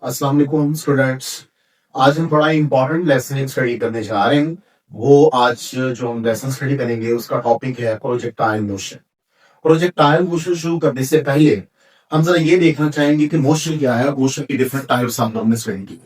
अस्सलाम वालेकुम स्टूडेंट्स। आज हम बड़ा इंपॉर्टेंट लेसन स्टडी करने जा रहे हैं। वो आज जो हम लेसन स्टडी करेंगे उसका टॉपिक है प्रोजेक्टाइल मोशन। प्रोजेक्टाइल मोशन शुरू करने से पहले हम जरा ये देखना चाहेंगे कि मोशन क्या है। मोशन की डिफरेंट टाइप्स हमने स्टडी की।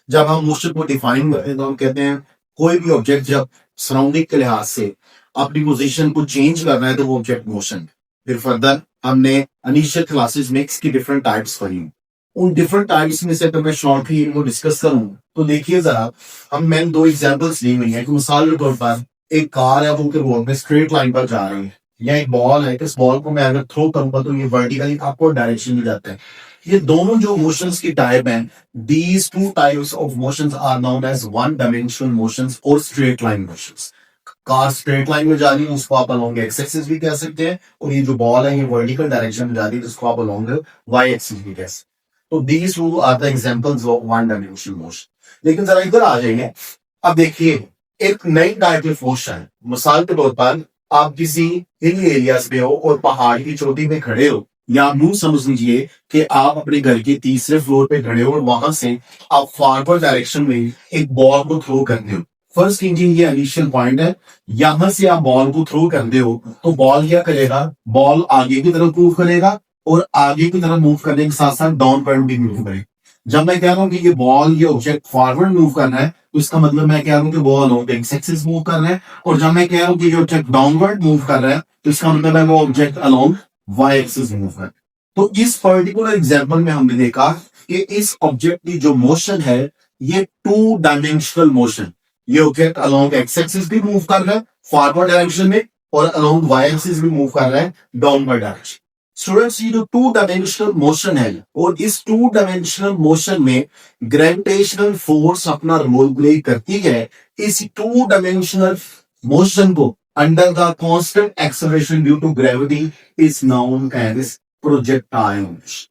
जब हम मोशन को डिफाइन करते हैं तो हम कहते हैं कोई भी ऑब्जेक्ट जब सराउंडिंग के लिहाज से अपनी पोजीशन को चेंज कर रहा है तो वो ऑब्जेक्ट मोशन। फिर फर्दर हमने इनिशियल क्लासेस में इसकी डिफरेंट टाइप्स पढ़ी। उन डिफरेंट टाइप्स में से अगर मैं शॉर्टली इनको डिस्कस करूं तो देखिए जरा, मैंने दो एग्जांपल्स ली हुई हैं कि मिसाल के तौर पर एक कार है वो रोड में स्ट्रेट लाइन पर जा रही है, या एक बॉल है, इस बॉल को मैं अगर थ्रो करूंगा तो ये वर्टिकली अपवर्ड डायरेक्शन में जाता है। ये दोनों जो मोशंस की टाइप हैं, these two types of motions are known as one dimensional motions और straight line motions. Car straight line में जा रही है उसको आप अलोंग एक्स एक्सिस भी कह सकते हैं, और ये जो बॉल है ये वर्टिकल डायरेक्शन में जा रही है जिसको आप अलोंग वाई एक्सिस भी कह सकते हैं। तो these two are the examples of one dimensional motion। लेकिन जरा इधर आ जाइए। अब देखिए एक नई टाइप ऑफ मोशन है। मिसाल के तौर पर आप किसी हिल एरियाज में हो और पहाड़ की चोटी पे खड़े हो, या आप यूं समझ लीजिए कि आप अपने घर के तीसरे फ्लोर पे खड़े हो और वहां से आप फॉरवर्ड डायरेक्शन में एक बॉल को थ्रो करते हो। फर्स्ट थिंकिंग ये इनिशियल पॉइंट है, यहां से आप बॉल को थ्रो करते हो तो बॉल क्या करेगा, बॉल आगे की तरफ मूव करेगा और आगे की तरफ मूव करने के साथ साथ डाउनवर्ड भी मूव करेगा। जब मैं कह रहा हूं कि ये बॉल ये ऑब्जेक्ट फॉरवर्ड मूव करना है तो इसका मतलब मैं कह रहा हूं कि बॉल एक्स एक्सिस मूव कर रहा है, और जब मैं कह रहा हूं कि ये ऑब्जेक्ट डाउनवर्ड मूव कर रहा है तो इसका मतलब है वो object along y axis move कर। तो इस पर्टिकुलर एग्जांपल में हमने देखा कि इस ऑब्जेक्ट की जो मोशन है ये टू डायमेंशनल मोशन, ये ऑब्जेक्ट अलोंग एक्स एक्सिस भी मूव कर रहा है फॉरवर्ड डायरेक्शन में, और अलोंग वाई एक्सिस भी मूव कर रहा है डाउनवर्ड डायरेक्शन। स्टूडेंट्स, ये जो टू डायमेंशनल मोशन है और इस टू डायमेंशनल मोशन में ग्रेविटेशनल फोर्स अपना रोल प्ले करती है। इस टू डायमेंशनल मोशन को under the constant acceleration due to gravity is known as projectile motion.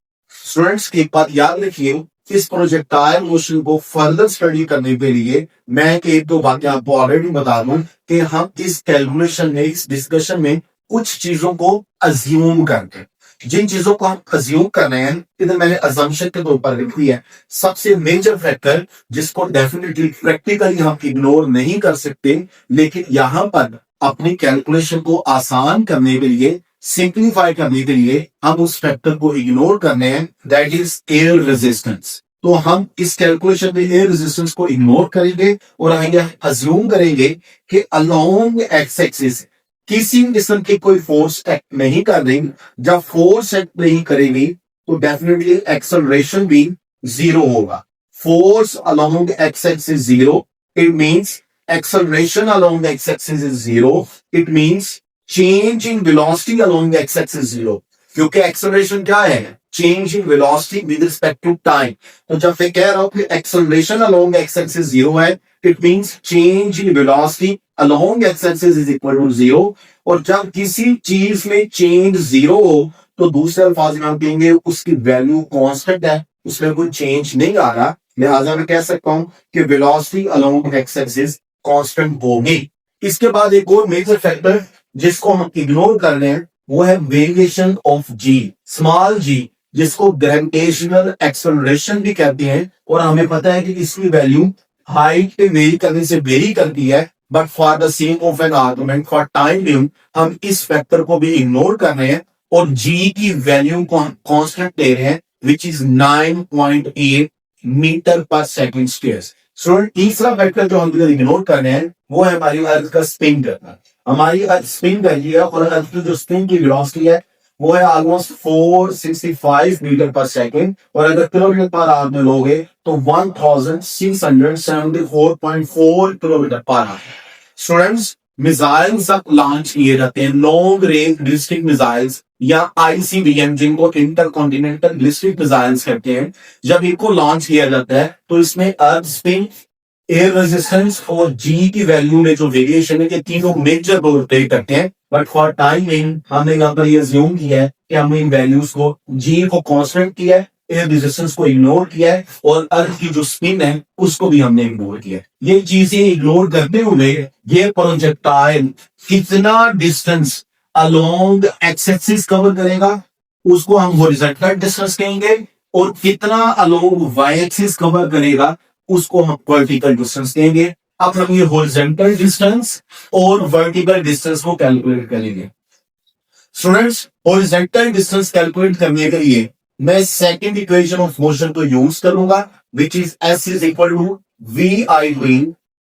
Students, एक बात याद रखिए, इस प्रोजेक्टाइल मोशन को फर्दर स्टडी करने के लिए मैं एक दो बातें आपको ऑलरेडी बता दूं कि हम इस कैलकुलेशन में, इस डिस्कशन में कुछ चीजों को अज्यूम करते हैं। जिन चीजों को हम अज्यूम कर रहे हैं, इधर मैंने अजम्पशन के तौर पर लिख दिया है। सबसे मेजर फैक्टर जिसको डेफिनेटली प्रैक्टिकली हम इग्नोर नहीं कर सकते, लेकिन यहां पर अपनी कैलकुलेशन को आसान करने के लिए, सिंप्लीफाई करने के लिए हम उस फैक्टर को इग्नोर करने हैं, दैट इज एयर रेजिस्टेंस। तो हम इस कैलकुलेशन में एयर रेजिस्टेंस को इग्नोर करेंगे और आगे अज्यूम करेंगे कि अलोंग एक्स एक्सिस किसी किस्म की कोई फोर्स एक्ट नहीं कर रही। जब फोर्स एक्ट नहीं करेगी तो डेफिनेटली एक्सेलरेशन भी जीरो होगा। Force along x axis zero, it means acceleration along the x-axis is zero. It means change in velocity along the x-axis zero. क्योंकि acceleration क्या है? Change in velocity with respect to time. तो जब मैं कह रहा हूं कि acceleration along the x-axis zero है, it means change in velocity along x-axis is equal to zero. और जब किसी चीज में change zero हो तो दूसरे अल्फाज में हम कहेंगे उसकी वैल्यू कांस्टेंट है, उसमें कोई चेंज नहीं आ रहा। लिहाजा मैं कह सकता हूं कि velocity along x axis constant होगी। इसके बाद एक और मेजर फैक्टर जिसको हम इग्नोर कर रहे हैं वो है वेरिएशन ऑफ जी, स्मॉल जी, जिसको ग्रेविटेशनल एक्सेलरेशन भी कहते हैं। और हमें पता है कि इसकी वैल्यू हाइट पे वेरी करने से वेरी करती है, but for the sake of an argument, for time being, हम इस फैक्टर को भी इग्नोर कर रहे हैं और जी की वैल्यू को हम कांस्टेंट ले रहे हैं, विच इज 9.8 मीटर पर सेकंड स्क्वायर। स्टूडेंट, तीसरा फैक्टर जो हम इग्नोर कर रहे हैं वो है हमारी अर्थ का स्पिन करना। हमारी अर्थ स्पिन कर रही है और अर्थ की जो स्पिन की वेलोसिटी है वो है ऑलमोस्ट 465 मीटर पर सेकंड, और अगर किलोमीटर पर आवर में लोगे तो 1674.4 kilometre per hour. Students, missiles तक लॉन्च किए जाते हैं, लॉन्ग रेंज बैलिस्टिक मिसाइल्स या आईसीबीएम, जिनको इंटरकॉन्टिनेंटल बैलिस्टिक मिसाइल्स कहते हैं। जब इनको लॉन्च किया जाता है तो इसमें अर्थ स्पिन, एयर रेजिस्टेंस और जी की वैल्यू में जो वेरिएशन है ये तीनों मेजर रोल प्ले करते हैं। बट फॉर टाइमिंग हमने यहाँ पर ये अज्यूम किया है कि हमने इन वैल्यूज को, जी को कांस्टेंट किया है, एयर रेजिस्टेंस को इग्नोर किया है, और अर्थ की जो स्पिन है उसको भी हमने इग्नोर किया है। ये चीजें इग्नोर करते हुए ये प्रोजेक्टाइल कितना distance along x axis cover करेगा उसको हम हॉरिजॉन्टल डिस्टेंस कहेंगे, और कितना अलोंग वाई एक्सिस कवर करेगा उसको हम वर्टिकल डिस्टेंस देंगे। अब हम ये हॉरिजॉन्टल डिस्टेंस और वर्टिकल डिस्टेंस को कैलकुलेट करेंगे। स्टूडेंट्स, हॉरिजॉन्टल डिस्टेंस कैलकुलेट करने के लिए मैं सेकंड इक्वेशन ऑफ मोशन को यूज करूंगा, which is s is equal to we i d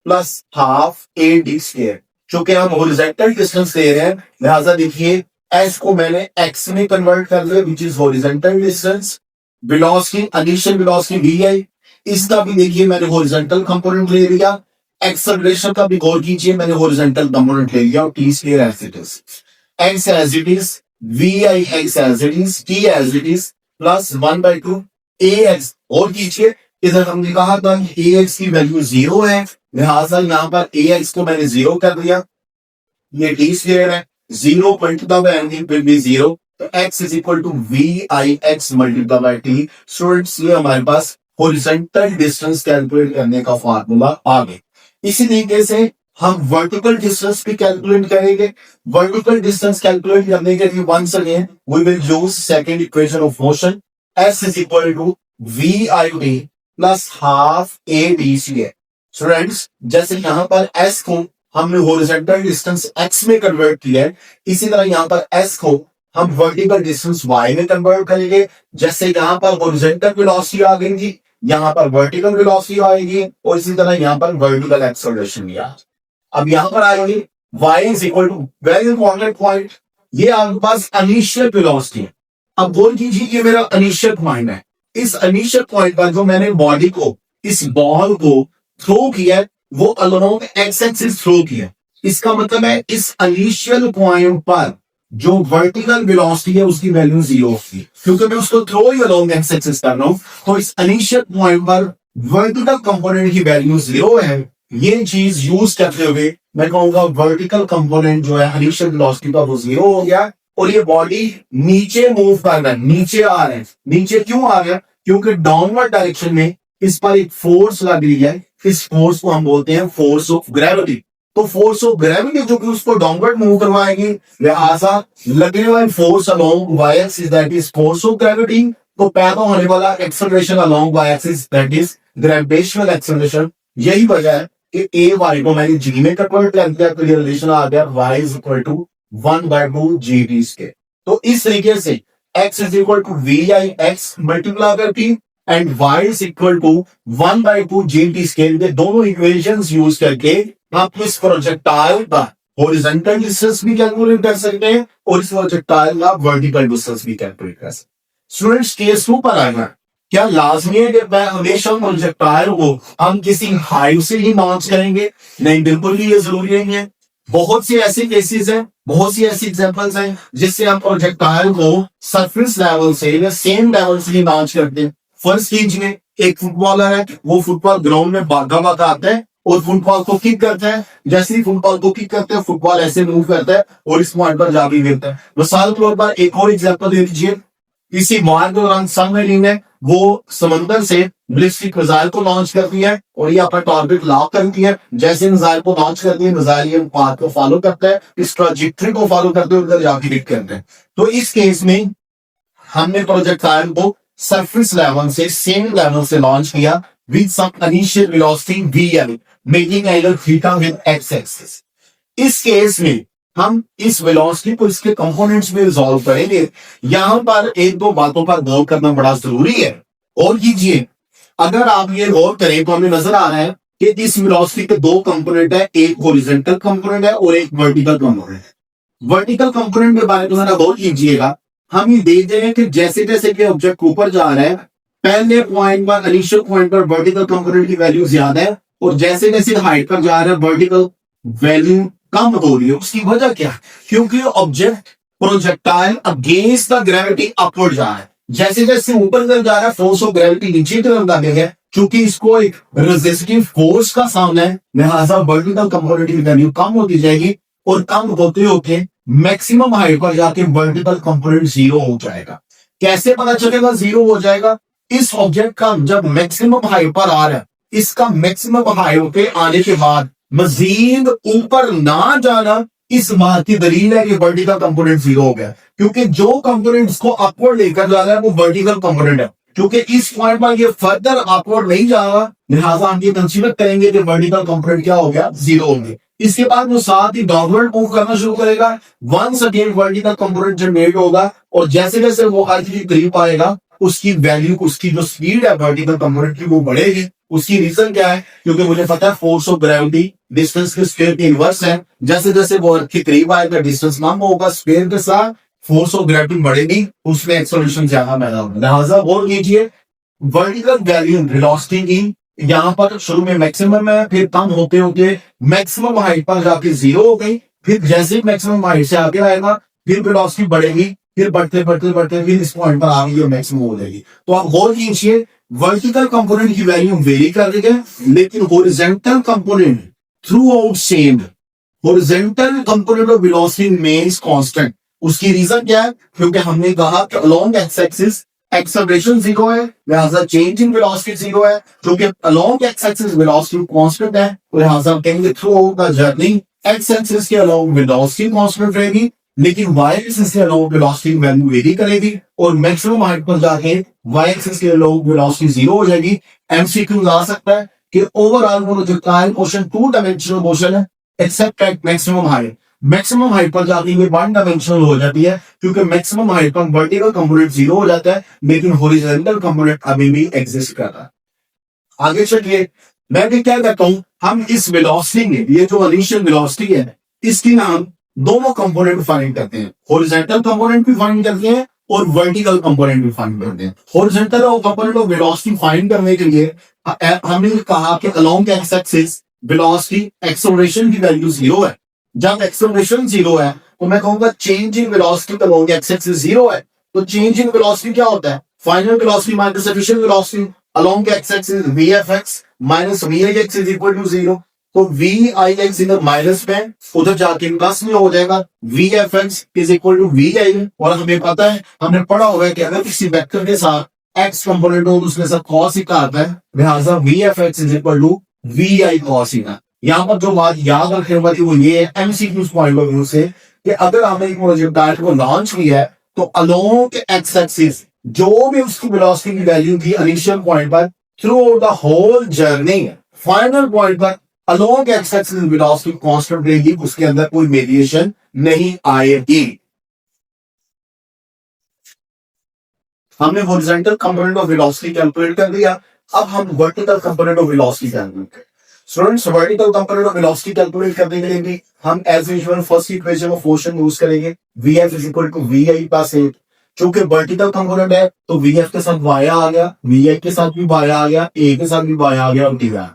plus half a d square. चूंकि हम हॉरिजॉन्टल डिस्टेंस ले रहे हैं, लिहाजा देखिए एस को मैंने एक्स में कन्वर्ट कर लिया, which is horizontal distance. Velocity, initial velocity V I, इसका भी देखिए मैंने हॉरिजॉन्टल कंपोनेंट ले लिया। एक्सेलरेशन का भी गौर कीजिए, मैंने हॉरिजॉन्टल कंपोनेंट ले लिया और t square as it is, x as it is, vi x as it is, t as it is, plus 1/2 ax। और कीजिए, इधर हमने कहा था ax की वैल्यू 0 है, लिहाजा यहाँ पर ax को मैंने 0 कर दिया। ये t स्क्वायर है, 0 multiply by anything will be 0, तो x is equal to vix multiply by t। Students, ये हमारे पास हॉरिजॉन्टल डिस्टेंस कैलकुलेट करने का फार्मूला आ गया। इसी तरीके से हम वर्टिकल डिस्टेंस भी कैलकुलेट करेंगे। वर्टिकल डिस्टेंस कैलकुलेट करने के लिए once again we will use second equation of motion, s is equal to we i d plus half a d square. Students, जैसे यहाँ पर s को हमने हॉरिजॉन्टल डिस्टेंस x में कन्वर्ट किया है, इसी तरह यहाँ पर s को हम वर्टिकल डिस्टेंस y में कन्वर्ट करेंगे। जैसे यहाँ पर हॉरिजॉन्टल वेलोसिटी आ गई थी, यहाँ पर वर्टिकल वेलोसिटी आएगी, और इसी तरह यहाँ पर वर्टिकल एक्सेलरेशन भी आएगी। अब यहां पर आएगी y is equal to very important point, ये आपके पास इनिशियल वेलोसिटी है। अब गौर कीजिए, ये मेरा इनिशियल पॉइंट है। इस इनिशियल पॉइंट पर जो मैंने बॉडी को, इस बॉल को थ्रो किया, वो अलोंग एक्स एक्सिस थ्रो किया। इसका मतलब है इस इनिशियल पॉइंट पर जो वर्टिकल वेलोसिटी है उसकी वैल्यू 0 होगी, क्योंकि मैं उसको थ्रो ही अलोंग एक्स एक्सिस कर रहा हूं। तो इस इनिशियल पॉइंट पर वर्टिकल कंपोनेंट की वैल्यू 0 है। ये चीज यूज करते हुए मैं कहूंगा वर्टिकल कंपोनेंट जो है इनिशियल वेलोसिटी का वो 0 हो गया, और ये बॉडी नीचे मूव कर रहा है, नीचे आ रहा है। नीचे क्यों आ रहा है? क्योंकि डाउनवर्ड डायरेक्शन में इस पर एक फोर्स लग रही है। इस फोर्स को हम बोलते हैं फोर्स ऑफ ग्रेविटी। तो फोर्स ऑफ ग्रेविटी जो कि उसको डाउनवर्ड मूव करवाएगी, लिहाजा लगने वाली force along y axis that is force of gravity, तो पैदा होने वाला acceleration along y axis that is gravitational acceleration. यही वजह है कि ए वाई को मैंने जी में कन्वर्ट कर दिया, तो ये रिलेशन आ गया y is equal to 1/2 G T square. तो इस तरीके से x is equal to we I x multiply करती and y is equal to 1/2 G T square. ये दोनों इक्वेशंस यूज करके आप इस प्रोजेक्टाइल का हॉरिजॉन्टल डिस्टेंस भी कैलकुलेट कर सकते हैं और इस प्रोजेक्टाइल का वर्टिकल डिस्टेंस भी कैलकुलेट कर सकते हैं। स्टूडेंट्स, केस 2 पर आएगा, क्या लाजमी है कि मैं हमेशा प्रोजेक्टाइल को हम किसी हाइट से ही लॉन्च करेंगे? नहीं, बिल्कुल भी ये जरूरी नहीं है। बहुत सी ऐसी केसेस हैं, बहुत सी ऐसी एग्जांपल्स हैं जिससे हम प्रोजेक्टाइल को सरफेस लेवल से या सेम लेवल से ही लॉन्च करते हैं। फर्स्ट कीजिए, एक फुटबॉलर है, वो फुटबॉल ग्राउंड में भागा भागा आता है और फुटबॉल को किक करता है। जैसे ही फुटबॉल को किक करते हैं, फुटबॉल ऐसे मूव करता है और इस पॉइंट पर जाके गिरता है। मिसाल के तौर पर एक और एग्जांपल दे दीजिए, इसी वार के दौरान सबमरीन ने वो समंदर से बैलिस्टिक मिसाइल को लॉन्च करती है और ये अपना टारगेट लॉक करती है। जैसे मिसाइल को लॉन्च करती है, मिसाइल ये पाथ को फॉलो करता है, इस ट्रैजेक्टरी को फॉलो करते हुए उधर जाके हिट करते हैं। तो इस केस में हमने प्रोजेक्टाइल को सरफेस लेवल से सेम लेवल से लॉन्च किया with some initial velocity v making angle theta with x axis. इस केस में हम इस वेलोसिटी को इसके कंपोनेंट्स में रिजॉल्व करेंगे। यहां पर एक दो बातों पर गौर करना बड़ा जरूरी है। और कीजिए, अगर आप ये गौर करें तो हमें नजर आ रहा है कि इस वेलोसिटी के दो कंपोनेंट है, एक हॉरिजॉन्टल कंपोनेंट है और एक वर्टिकल कंपोनेंट है। वर्टिकल कंपोनेंट के बारे में जरा गौर कीजिएगा। हम ये देख रहे हैं कि जैसे जैसे कि ऑब्जेक्ट ऊपर जा रहा है, पहले पॉइंट पर, इनिशियल पॉइंट पर वर्टिकल कंपोनेंट की वैल्यू ज्यादा है और जैसे जैसे हाइट पर जा रहा है वर्टिकल वैल्यू कम हो रही है। उसकी वजह क्या है? क्योंकि object projectile against the gravity upward जा रहा है। जैसे जैसे ऊपर की तरफ जा रहा है, फोर्स ऑफ ग्रेविटी नीचे की तरफ आ गया है। क्योंकि इसको एक रेजिस्टिव फोर्स का सामना है, लिहाजा वर्टिकल कंपोनेंट की वैल्यू कम होती जाएगी और कम होते होते मैक्सिमम हाइट पर जाके वर्टिकल कंपोनेंट 0 हो जाएगा। कैसे पता चलेगा 0 हो जाएगा? इस ऑब्जेक्ट का जब मैक्सिमम हाइट पर आ रहा है, इसका मैक्सिमम हाइट पे आने के बाद मजीद ऊपर ना जाना, इस बात की दलील है कि वर्टिकल कंपोनेंट 0 हो गया। क्योंकि जो कंपोनेंट को अपवर्ड लेकर जा रहा है वो वर्टिकल कंपोनेंट है। क्योंकि इस पॉइंट पर ये फर्दर अपवर्ड नहीं जा रहा, लिहाजा हम ये कंसीडर करेंगे कि वर्टिकल कंपोनेंट क्या हो गया, जीरो हो गया। इसके बाद वो साथ ही डाउनवर्ड मूव करना शुरू करेगा, once again vertical component generate होगा, और जैसे जैसे वो अर्थ के करीब आएगा उसकी वैल्यू, उसकी जो स्पीड है वर्टिकल कंपोनेंट की वो बढ़ेगी। उसकी रीजन क्या है, क्योंकि मुझे पता है फोर्स ऑफ ग्रेविटी डिस्टेंस के स्क्वायर के इनवर्स है। जैसे जैसे वो अर्थ के करीब आएगा डिस्टेंस कम होगा, स्क्वायर के साथ फोर्स ऑफ ग्रेविटी बढ़ेगी, उसमें एक्सेलरेशन ज्यादा पैदा होगा। लिहाजा गौर कीजिए, वर्टिकल वैल्यू वेलोसिटी की यहाँ पर शुरू में मैक्सिमम है, फिर कम होते होते मैक्सिमम हाइट पर जाके जीरो हो गई, फिर जैसे मैक्सिमम हाइट से आगे आएगा फिर वेलोसिटी बढ़ेगी, फिर बढ़ते बढ़ते बढ़ते फिर इस पॉइंट पर आगे मैक्सिमम हो जाएगी। तो आप गौर कीजिए, वर्टिकल कंपोनेंट की वैल्यू वेरी कर रही है, लेकिन horizontal component through out same, horizontal component of velocity remains constant. उसकी रीजन क्या है, क्योंकि हमने कहा कि along x axis acceleration zero है, लिहाजा चेंज इन वेलोसिटी जीरो है। क्योंकि along x axis velocity constant है, तो लिहाजा हम कहेंगे through out the journey x axis के अलोंग वेलोसिटी कांस्टेंट रहेगी, लेकिन वाई एक्सिस के अलोंग वेलोसिटी वैल्यू वेरी करेगी, और मैक्सिमम हाइट पर जाके वाई एक्सिस के अलोंग वेलोसिटी जीरो हो जाएगी। एमसीक्यू आ सकता है कि overall projectile motion two dimensional motion है except at maximum height. Maximum height पर जाके ये वन डायमेंशनल हो जाती है, क्योंकि मैक्सिमम हाइट पर वर्टिकल कंपोनेंट जीरो हो जाता है, लेकिन हॉरिजॉन्टल कंपोनेंट अभी भी एग्जिस्ट कर रहा है। आगे चलिए, मैं भी क्या कहता हूं, हम इस वेलोसिटी में, ये जो इनिशियल वेलोसिटी है, इसकी नाम दोनों कंपोनेंट फाइंड करते हैं, हॉरिजॉन्टल कंपोनेंट भी फाइंड करते हैं और वर्टिकल कंपोनेंट भी फाइंड करते हैं। Horizontal component of velocity find करने के लिए हमने कहा कि along x axis velocity acceleration की वैल्यू जीरो है। जब एक्सेलरेशन जीरो है तो मैं कहूंगा change in velocity along x axis zero है, तो चेंज इन वेलोसिटी क्या होता है, final velocity minus initial velocity along x axis v f x minus v i x is equal to zero. तो वीआईएक्स इधर माइनस में, उधर जाके प्लस में हो जाएगा, v f x is equal to v i. और हमें पता है, हमने पढ़ा हुआ है कि अगर किसी वेक्टर के साथ एक्स कंपोनेंट हो तो उसके साथ कॉस थीटा आता है, लिहाजा v f x is equal to v i cos theta. यहाँ पर जो बात याद रखने वाली वो ये है एमसीक्यू पॉइंट ऑफ व्यू से, कि अगर हमने एक प्रोजेक्टाइल को लॉन्च किया है तो अलोंग एक्स एक्सिस जो भी उसकी वेलोसिटी की वैल्यू थी इनिशियल पॉइंट पर, throughout the whole journey final point पर along x axis velocity constant रहेगी, उसके अंदर कोई वेरिएशन नहीं आएगी। हमने horizontal component of velocity calculate कर दिया, अब हम vertical component of velocity calculate करें। Students, vertical component of velocity calculate करने के लिए भी हम as usual first equation of motion use करेंगे, vf is equal to vi plus 8। चूंकि वर्टिकल कंपोनेंट है तो vf के साथ y आ गया, vi के साथ भी y आ गया, a के साथ भी y आ गया और t आ।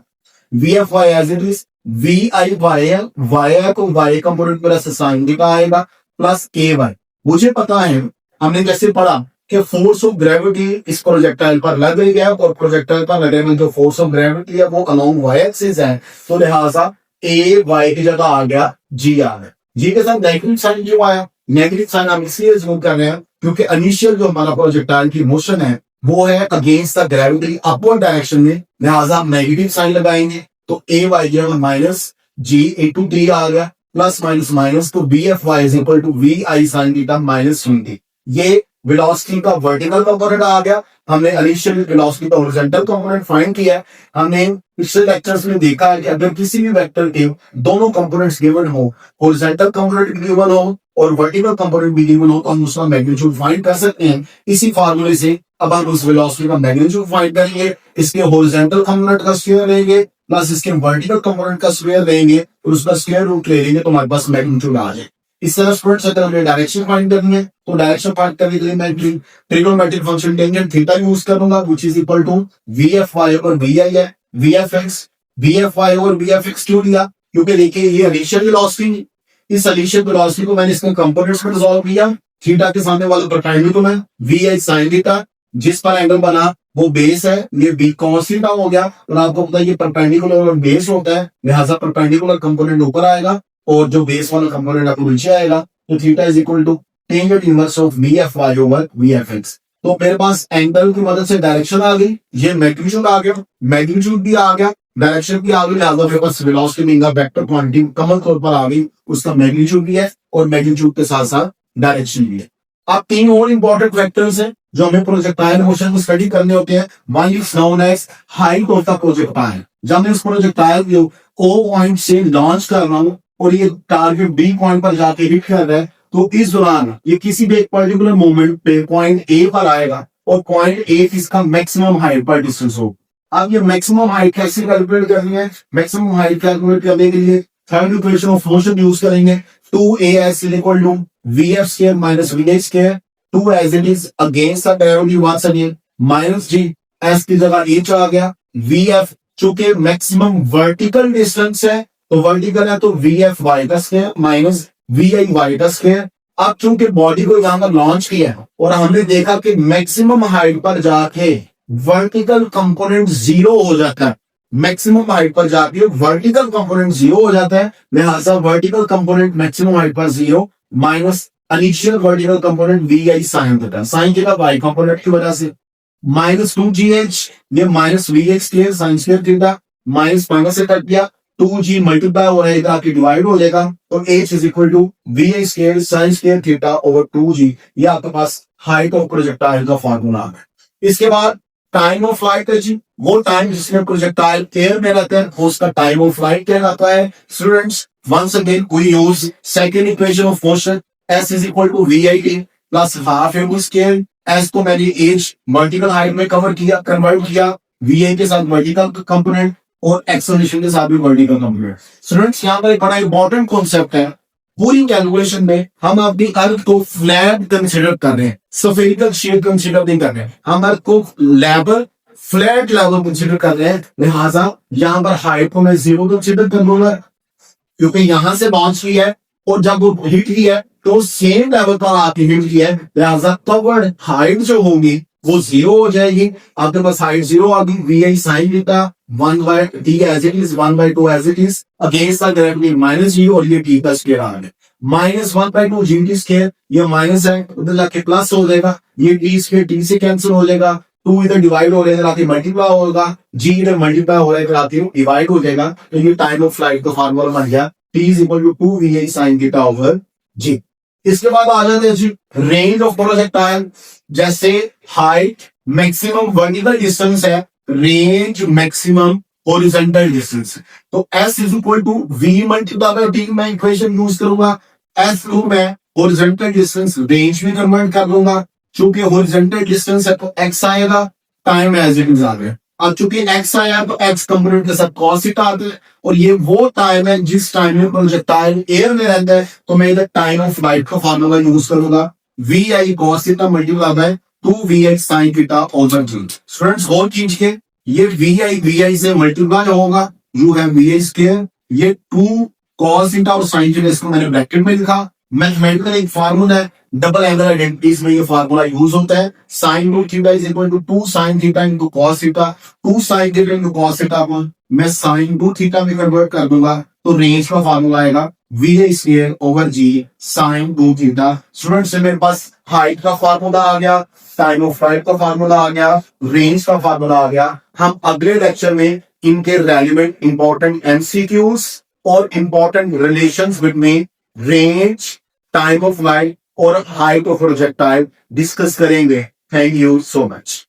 vf y as it is vi y को y कंपोनेंट मेरा साइन थीटा आएगा प्लस ky। मुझे पता है, हमने जैसे पढ़ा कि फोर्स ऑफ ग्रेविटी इस प्रोजेक्टाइल पर लग रही है, और प्रोजेक्टाइल पर लगने में जो फोर्स ऑफ ग्रेविटी है वो अलोंग वाई एक्सिस है, तो लिहाजा ए वाई की जगह आ गया जी आ गया। जी के साथ नेगेटिव साइन क्यों आया, नेगेटिव साइन हम इसलिए यूज कर रहे हैं क्योंकि इनिशियल जो हमारा प्रोजेक्टाइल की मोशन है वो है against the gravity upward direction में, लिहाजा हम नेगेटिव साइन लगाएंगे, तो ए वाई की जगह minus G A two T आ गया, प्लस माइनस माइनस, तो B F Y is equal to we I sine theta minus T. ये वेलोसिटी का वर्टिकल कंपोनेंट आ गया। हमने इनिशियल वेलोसिटी का हॉरिजॉन्टल कंपोनेंट फाइंड किया है। हमने पिछले लेक्चर्स में देखा है कि अगर किसी भी वेक्टर के दोनों कंपोनेंट्स गिवन हो, हॉरिजॉन्टल कंपोनेंट भी गिवन हो और वर्टिकल कंपोनेंट भी गिवन हो, तो हम उसका मैग्नीट्यूड फाइंड कर सकते हैं इसी फार्मूले से। अब हम उस वेलोसिटी का मैग्नीट्यूड फाइंड करेंगे, इसके हॉरिजॉन्टल कंपोनेंट का स्क्वायर लेंगे प्लस इसके वर्टिकल कंपोनेंट का स्क्वायर लेंगे और उसका स्क्वायर रूट ले लेंगे, तो हमारे पास मैग्नीट्यूड आ जाए। इस तरह स्टूडेंट्स अगर हमें डायरेक्शन फाइंड करनी है तो डायरेक्शन फाइंड करने के लिए मैं trigonometric function tangent theta use करूंगा, व्हिच इज इक्वल टू वीएफवाई और वीआई है। वीएफवाई और वीएफएक्स क्यों लिया, क्योंकि देखिए ये इनिशियल वेलोसिटी, इस इनिशियल वेलोसिटी को मैंने इसके कंपोनेंट्स में डिसॉल्व किया। थीटा के सामने वाला परपेंडिकुलर है, वी साइन थीटा, जिस पर एंगल बना वो बेस है, ये बी कॉस थीटा हो गया। और आपको पता है ये परपेंडिकुलर और बेस होता है, लिहाजा परपेंडिकुलर कंपोनेंट ऊपर आएगा और जो बेस वाला कंपोनेंट आपको नीचे आएगा। तो theta is equal to tangent inverse of VFY over VFX. तो मेरे पास एंगल की मदद से डायरेक्शन आ गई, ये मैग्नीट्यूड आ गया, मैग्नीट्यूड भी आ गया, डायरेक्शन भी आ गई, लिहाजा मेरे पास वेलोसिटी मीन वेक्टर क्वांटिटी कमल तौर पर आ गई, उसका मैग्नीट्यूड भी है और मैग्नीट्यूड के साथ साथ डायरेक्शन भी है। अब तीन और इंपॉर्टेंट वेक्टर्स हैं जो हमें प्रोजेक्टाइल मोशन को स्टडी करने होते हैं, one is known as height of the projectile. जब मैं उस प्रोजेक्टाइल को ओ पॉइंट से लॉन्च कर रहा हूँ और ये टारगेट बी पॉइंट पर जाके हिट कर रहा है, तो इस दौरान ये किसी भी एक पर्टिकुलर मोमेंट पे पॉइंट ए पर आएगा और पॉइंट ए इसका मैक्सिमम हाइट पर डिस्टेंस हो। अब ये मैक्सिमम हाइट कैसे कैलकुलेट करनी है? मैक्सिमम हाइट कैलकुलेट करने के लिए third equation of motion use करेंगे। 2as equal to vf square minus va square, 2 as it is against the directly once again minus g, s की जगह h आ गया। vf चूंकि मैक्सिमम वर्टिकल डिस्टेंस है तो वर्टिकल है तो vf y का स्क्वायर माइनस vi y का स्क्वायर। अब चूंकि बॉडी को यहां पर लॉन्च किया और हमने देखा कि मैक्सिमम हाइट पर जाके वर्टिकल कंपोनेंट जीरो हो जाता है, मैक्सिमम हाइट पर जाके वर्टिकल कंपोनेंट जीरो हो जाता है, लिहाजा वर्टिकल कंपोनेंट मैक्सिमम हाइट पर zero minus initial vertical component V I sine theta, sine theta Y component की वजह से माइनस 2gh, ये minus V X square sine square theta minus minus से कट गया, 2g मल्टीप्लाई हो रहेगा कि डिवाइड हो जाएगा, तो h is equal to we i square sine square theta over 2g। ये आपके पास हाइट ऑफ प्रोजेक्टाइल का फॉर्मूला है। इसके बाद टाइम ऑफ फ्लाइट है जी, वो टाइम जिसमें प्रोजेक्टाइल एयर में रहता है वो उसका टाइम ऑफ फ्लाइट कहलाता है। Students once again we use second equation of motion, s is equal to we i t plus half m square. s को मैंने एज वर्टिकल हाइट में कन्वर्ट किया, वी आई के साथ वर्टिकल कंपोनेंट और acceleration के साथ भी वर्टिकल कंपोनेंट। स्टूडेंट्स यहाँ पर एक बड़ा इंपॉर्टेंट कॉन्सेप्ट है, पूरी कैलकुलेशन में हम अपनी अर्थ को फ्लैट कंसिडर कर रहे हैं, स्फेरिकल शेप कंसिडर नहीं कर रहे हैं, हम अर्थ को लेवल फ्लैट लेवल कंसिडर कर रहे हैं। लिहाजा यहाँ पर हाइट को मैं जीरो कंसिडर कर लूंगा क्योंकि यहां से लॉन्च किया है और जब वो हिट किया है तो सेम लेवल पर आके हिट किया है, लिहाजा कवर्ड हाइट जो होगी वो जीरो हो जाएगी। आपके पास हाइट जीरो आ गई, V I sine theta 1/t as it is 1/2 as it is against the gravity minus G, और ये टी का स्क्वायर आ गया माइनस 1/2 जी टी स्क्वायर, ये माइनस है उधर जाके प्लस हो जाएगा, ये टी स्क्वायर टी से कैंसिल हो जाएगा, 2 इधर डिवाइड हो रहा है मल्टीप्लाई होगा, जी इधर मल्टीप्लाई हो रहा है डिवाइड हो जाएगा, तो ये टाइम ऑफ फ्लाइट का फार्मूला बन गया t is equal to 2 vi sin theta over g। इसके बाद आ जाते हैं जी रेंज ऑफ प्रोजेक्टाइल, जैसे हाइट मैक्सिमम वर्टिकल डिस्टेंस है, रेंज मैक्सिमम हॉरिजॉन्टल डिस्टेंस, तो s is equal to v multiply by t मैं इक्वेशन यूज करूंगा, s को मैं हॉरिजॉन्टल डिस्टेंस रेंज में कन्वर्ट कर लूंगा, चूंकि हॉरिजॉन्टल डिस्टेंस है तो x आएगा, टाइम एज इट इज आ गया। अब चूंकि x आया तो x कंपोनेंट के साथ cos थीटा आता है, और ये वो टाइम है जिस टाइम में प्रोजेक्टाइल एयर में रहता है, तो मैं इधर टाइम ऑफ फ्लाइट का फार्मूला यूज करूंगा, v i cos theta multiply by 2vi sin theta over g। Students और कीजिए, ये vi से मल्टीप्लाई होगा, यू हैव vi स्क्वायर, ये 2 cos थीटा और sin थीटा इसको मैंने ब्रैकेट में लिखा, मैथमेटिकल एक फार्मूला है, डबल एंगल आइडेंटिटीज में ये फार्मूला यूज होता है, sin root theta is equal to 2 sin theta into cos theta, 2 sin theta into cos theta को मैं sin 2 थीटा में कन्वर्ट कर दूंगा, तो रेंज का फार्मूला आएगा vi square over g sin 2 theta. Students से मेरे पास हाइट का फार्मूला आ गया, टाइम ऑफ फ्लाइट का फार्मूला आ गया, रेंज का फार्मूला आ गया। हम अगले लेक्चर में इनके रेलिवेंट इंपॉर्टेंट एमसीक्यूज और important relations between range, time of flight और हाइट ऑफ प्रोजेक्टाइल डिस्कस करेंगे। Thank you so much.